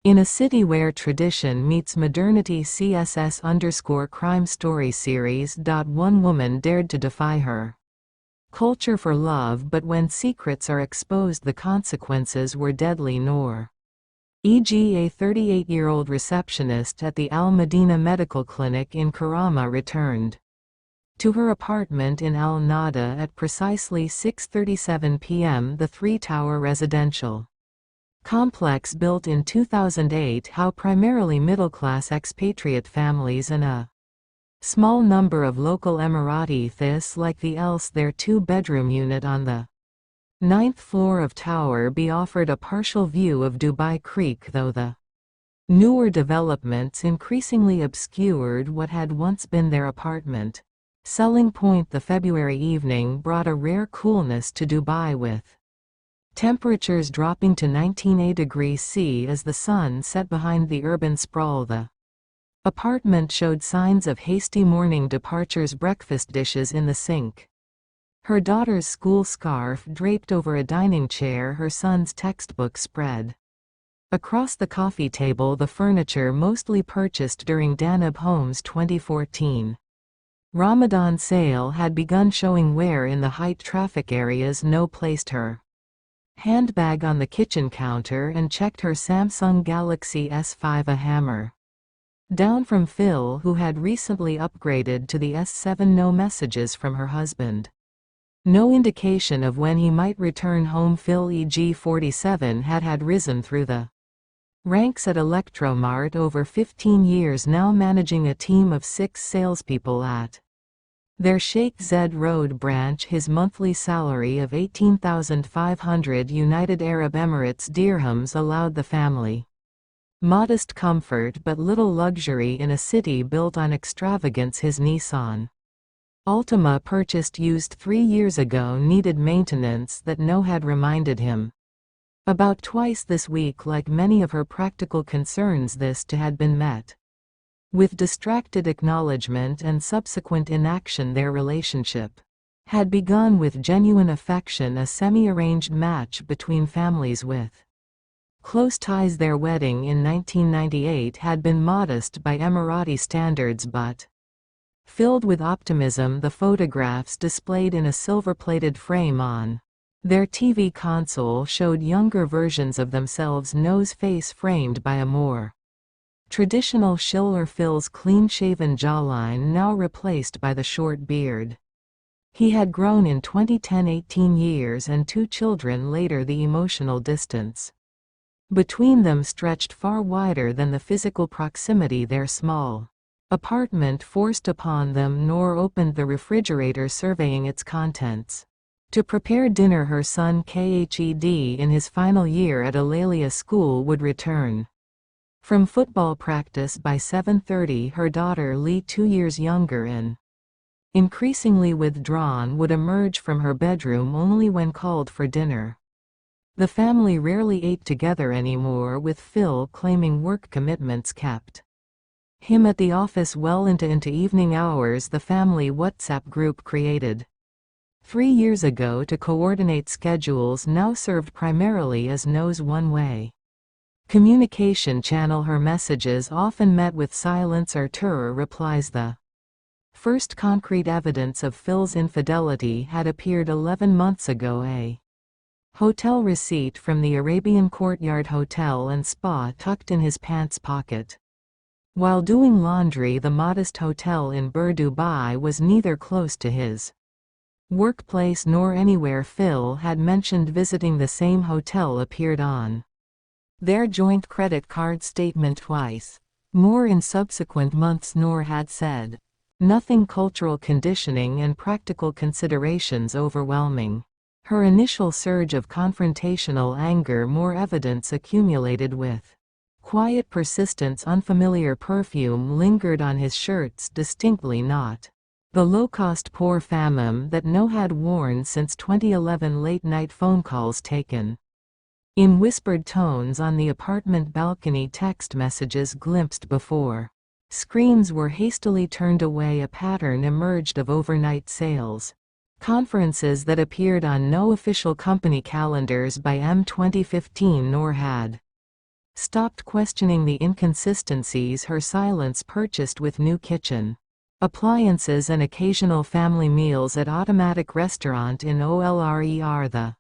In a city where tradition meets modernity, CSS_crime story series. One woman dared to defy her culture for love, but when secrets are exposed the consequences were deadly. E.g., a 38-year-old receptionist at the Al Medina Medical Clinic in Karama returned to her apartment in Al Nada at precisely 6:37 p.m. The three-tower residential complex built in 2008 housed primarily middle-class expatriate families and a small number of local Emiratis like the else their two-bedroom unit on the 9th floor of Tower B offered a partial view of Dubai Creek, though the newer developments increasingly obscured what had once been their apartment selling point. The February evening brought a rare coolness to Dubai, with temperatures dropping to 19 degrees C as the sun set behind the urban sprawl. The apartment showed signs of hasty morning departures, breakfast dishes in the sink, her daughter's school scarf draped over a dining chair, her son's textbook spread across the coffee table, the furniture mostly purchased during Danab Home's 2014 Ramadan sale had begun showing, where in the height traffic areas placed her handbag on the kitchen counter and checked her Samsung Galaxy S5, a hammer down from Phil, who had recently upgraded to the S7. No messages from her husband, no indication of when he might return home. Phil, e.g. 47, had risen through the ranks at Electromart, over 15 years now, managing a team of 6 salespeople at their Sheikh Zayed Road branch. His monthly salary of 18,500 United Arab Emirates dirhams allowed the family modest comfort but little luxury in a city built on extravagance. His Nissan Altima, purchased used 3 years ago, needed maintenance that had reminded him about twice this week. Like many of her practical concerns, this too had been met with distracted acknowledgement and subsequent inaction. Their relationship had begun with genuine affection, a semi-arranged match between families with close ties. Their wedding in 1998 had been modest by Emirati standards, but filled with optimism. The photographs displayed in a silver-plated frame on their TV console showed younger versions of themselves, face framed by a more traditional Schiller. Phil's clean-shaven jawline now replaced by the short beard he had grown in 2010. 18 years and 2 children later, the emotional distance between them stretched far wider than the physical proximity their small apartment forced upon them. Noor opened the refrigerator, surveying its contents to prepare dinner. Her son Khed, in his final year at Alalia School, would return from football practice by 7:30. Her daughter Lee, 2 years younger and increasingly withdrawn, would emerge from her bedroom only when called for dinner. The family rarely ate together anymore, with Phil claiming work commitments kept him at the office well into evening hours. The family WhatsApp group, created 3 years ago to coordinate schedules, now served primarily as No's one-way communication channel. Her messages often met with silence or terror replies. The first concrete evidence of Phil's infidelity had appeared 11 months ago. A hotel receipt from the Arabian Courtyard Hotel and Spa tucked in his pants pocket while doing laundry. The modest hotel in Bur Dubai was neither close to his workplace nor anywhere Phil had mentioned visiting. The same hotel appeared on their joint credit card statement twice more in subsequent months. Noor had said nothing, cultural conditioning and practical considerations overwhelming her initial surge of confrontational anger. More evidence accumulated with quiet persistence. Unfamiliar perfume lingered on his shirts, distinctly not the low-cost pour femme that No had worn since 2011. Late-night phone calls taken in whispered tones on the apartment balcony, text messages glimpsed before screens were hastily turned away. A pattern emerged of overnight sales conferences that appeared on no official company calendars by 2015. Noor had Stopped questioning the inconsistencies, her silence purchased with new kitchen appliances and occasional family meals at automatic restaurant in OLRER. The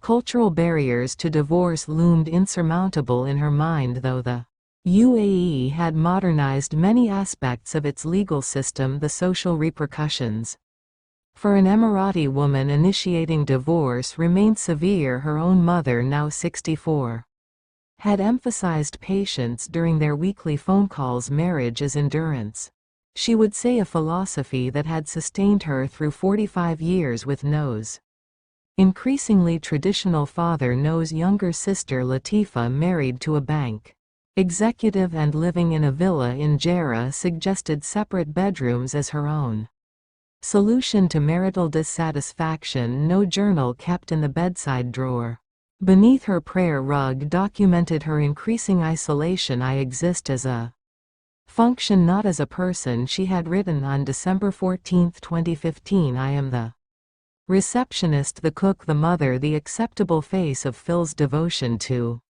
cultural barriers to divorce loomed insurmountable in her mind, though the UAE had modernized many aspects of its legal system. The social repercussions for an Emirati woman initiating divorce remained severe. Her own mother, now 64, had emphasized patience during their weekly phone calls. Marriage is endurance, she would say, a philosophy that had sustained her through 45 years with No's increasingly traditional father. No's younger sister Latifa, married to a bank executive and living in a villa in Jeddah, suggested separate bedrooms as her own solution to marital dissatisfaction. No journal kept in the bedside drawer beneath her prayer rug documented her increasing isolation. I exist as a function, not as a person, she had written on December 14, 2015. I am the receptionist, the cook, the mother, the acceptable face of Phil's devotion to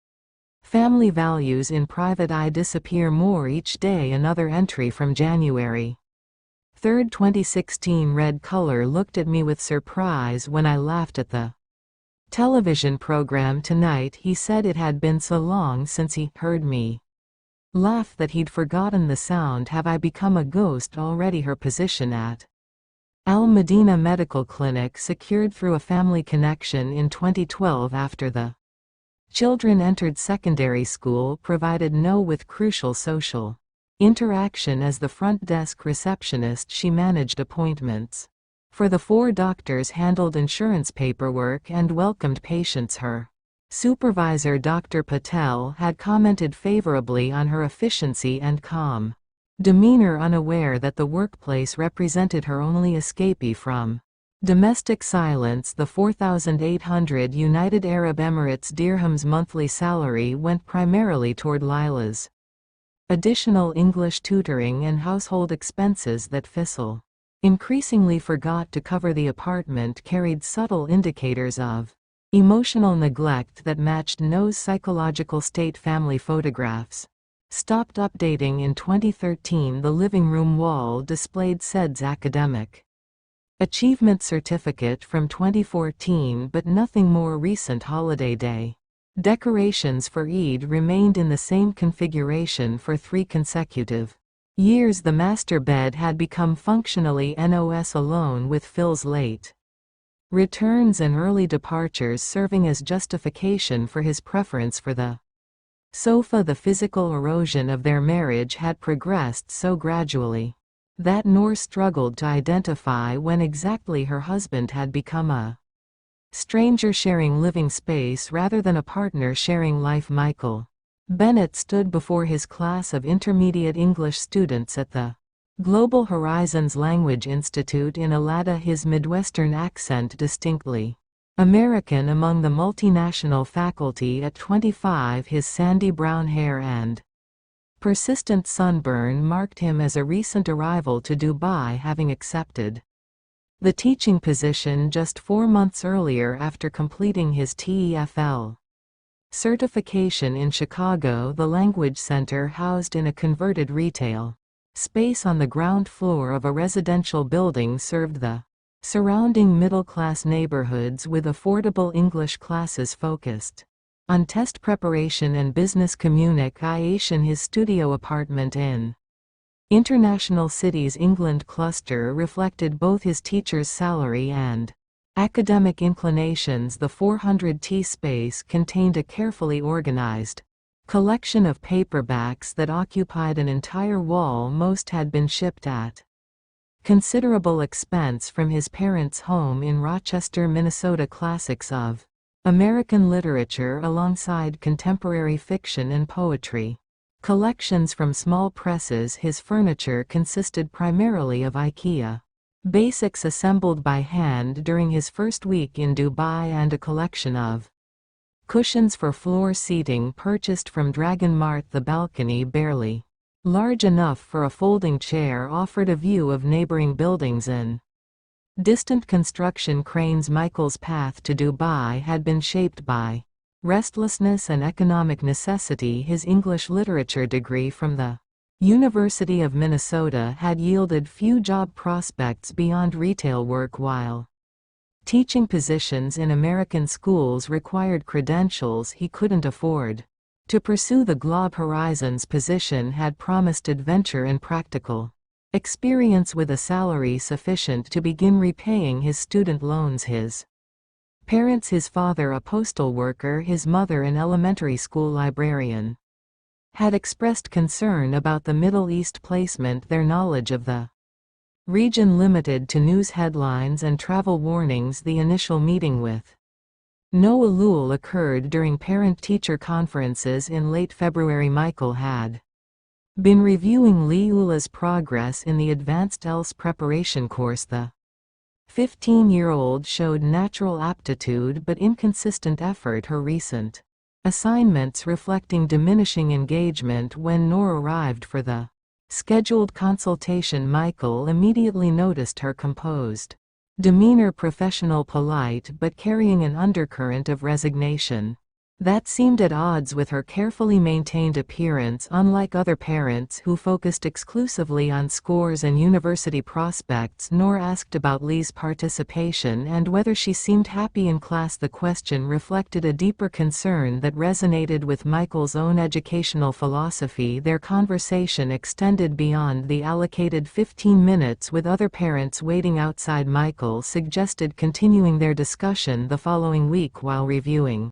family values in private. I disappear more each day. Another entry from January 3, 2016. Red color looked at me with surprise when I laughed at the television program tonight. He said it had been so long since he heard me laugh that he'd forgotten the sound. Have I become a ghost already? Her position at Al Medina Medical Clinic secured through a family connection in 2012 after the children entered secondary school provided No with crucial social interaction. As the front desk receptionist, she managed appointments for the 4 doctors, handled insurance paperwork, and welcomed patients. Her supervisor, Dr. Patel, had commented favorably on her efficiency and calm demeanor, unaware that the workplace represented her only escapee from domestic silence. The 4,800 United Arab Emirates dirhams monthly salary went primarily toward Lila's additional English tutoring and household expenses that Faisal increasingly forgot to cover. The apartment carried subtle indicators of emotional neglect that matched No's psychological state. Family photographs stopped updating in 2013. The living room wall displayed Said's academic achievement certificate from 2014, but nothing more recent. Holiday day decorations for Eid remained in the same configuration for 3 consecutive years. The master bed had become functionally NOS, alone with Phil's late returns and early departures serving as justification for his preference for the sofa. The physical erosion of their marriage had progressed so gradually that Noor struggled to identify when exactly her husband had become a stranger sharing living space rather than a partner sharing life. Michael Bennett stood before his class of intermediate English students at the Global Horizons Language Institute in Alada, his Midwestern accent distinctly American among the multinational faculty. At 25, his sandy brown hair and persistent sunburn marked him as a recent arrival to Dubai, having accepted the teaching position just 4 months earlier after completing his TEFL certification in Chicago. The Language Center, housed in a converted retail space on the ground floor of a residential building, served the surrounding middle-class neighborhoods with affordable English classes focused on test preparation and business communication. His studio apartment in International Cities, England cluster reflected both his teacher's salary and academic inclinations. The 400T space contained a carefully organized collection of paperbacks that occupied an entire wall. Most had been shipped at considerable expense from his parents' home in Rochester, Minnesota. Classics of American literature alongside contemporary fiction and poetry. Collections from small presses. His furniture consisted primarily of IKEA basics assembled by hand during his first week in Dubai, and a collection of cushions for floor seating purchased from Dragon Mart. The balcony, barely large enough for a folding chair, offered a view of neighboring buildings and distant construction cranes. Michael's path to Dubai had been shaped by restlessness and economic necessity. His English literature degree from the University of Minnesota had yielded few job prospects beyond retail work, while teaching positions in American schools required credentials he couldn't afford. To pursue the Globe Horizons position had promised adventure and practical experience with a salary sufficient to begin repaying his student loans. His parents, his father a postal worker, his mother an elementary school librarian, had expressed concern about the Middle East placement. Their knowledge of the region limited to news headlines and travel warnings. The initial meeting with Noah Lule occurred during parent-teacher conferences in late February. Michael had been reviewing Liula's progress in the Advanced ELS preparation course. The 15-year-old showed natural aptitude but inconsistent effort. Her recent assignments reflecting diminishing engagement. When Nora arrived for the scheduled consultation, Michael immediately noticed her composed demeanor, professional, polite, but carrying an undercurrent of resignation that seemed at odds with her carefully maintained appearance. Unlike other parents who focused exclusively on scores and university prospects, Nora asked about Lee's participation and whether she seemed happy in class. The question reflected a deeper concern that resonated with Michael's own educational philosophy. Their conversation extended beyond the allocated 15 minutes, with other parents waiting outside. Michael suggested continuing their discussion the following week while reviewing